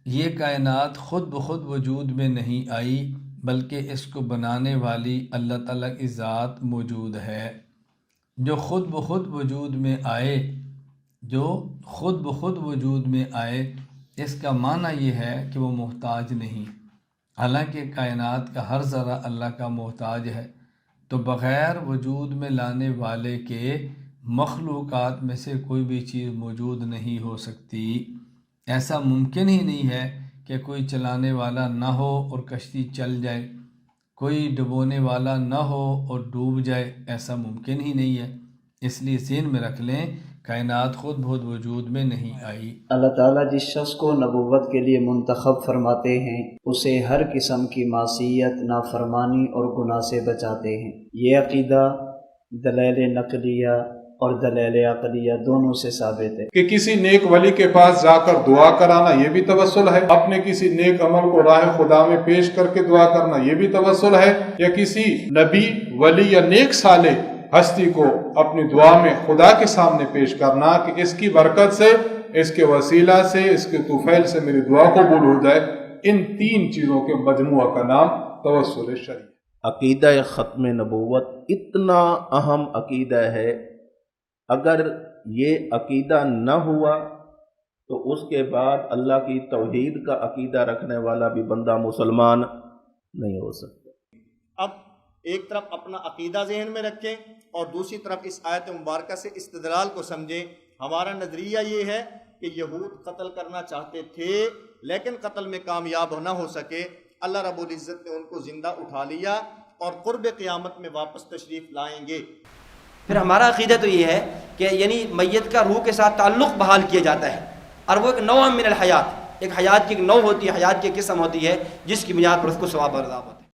یہ کائنات خود بخود وجود میں نہیں آئی، بلکہ اس کو بنانے والی اللہ تعالیٰ کی ذات موجود ہے۔ جو خود بخود وجود میں آئے، جو خود بخود وجود میں آئے، اس کا معنی یہ ہے کہ وہ محتاج نہیں، حالانکہ کائنات کا ہر ذرہ اللہ کا محتاج ہے۔ تو بغیر وجود میں لانے والے کے مخلوقات میں سے کوئی بھی چیز موجود نہیں ہو سکتی۔ ایسا ممکن ہی نہیں ہے کہ کوئی چلانے والا نہ ہو اور کشتی چل جائے، کوئی ڈبونے والا نہ ہو اور ڈوب جائے، ایسا ممکن ہی نہیں ہے۔ اس لیے ذہن میں رکھ لیں، کائنات خود بخود وجود میں نہیں آئی۔ اللہ تعالیٰ جس شخص کو نبوت کے لیے منتخب فرماتے ہیں اسے ہر قسم کی معصیت، نافرمانی اور گناہ سے بچاتے ہیں۔ یہ عقیدہ دلائل نقلیہ اور دلائل عقلیہ دونوں سے ثابت ہے کہ کسی نیک ولی کے پاس جا کر دعا کرانا یہ بھی توسل ہے، اپنے کسی نیک عمل کو راہ خدا میں پیش کر کے دعا کرنا یہ بھی توسل ہے، یا کسی نبی، ولی یا نیک صالح ہستی کو اپنی دعا میں خدا کے سامنے پیش کرنا کہ اس کی برکت سے، اس کے وسیلہ سے، اس کے طفیل سے میری دعا قبول ہو جائے، ان تین چیزوں کے مجموعہ کا نام توسل شرعی۔ عقیدہ ختم نبوت اتنا اہم عقیدہ ہے، اگر یہ عقیدہ نہ ہوا تو اس کے بعد اللہ کی توحید کا عقیدہ رکھنے والا بھی بندہ مسلمان نہیں ہو سکتا۔ اب ایک طرف اپنا عقیدہ ذہن میں رکھیں اور دوسری طرف اس آیت مبارکہ سے استدلال کو سمجھیں۔ ہمارا نظریہ یہ ہے کہ یہود قتل کرنا چاہتے تھے لیکن قتل میں کامیاب نہ ہو سکے، اللہ رب العزت نے ان کو زندہ اٹھا لیا اور قرب قیامت میں واپس تشریف لائیں گے۔ پھر ہمارا عقیدہ تو یہ ہے کہ یعنی میت کا روح کے ساتھ تعلق بحال کیا جاتا ہے، اور وہ ایک نوع من الحیات، ایک حیات کی ایک نوع ہوتی ہے، حیات کی ایک قسم ہوتی ہے جس کی بنیاد پر اس کو ثواب اور عذاب ہوتا ہے۔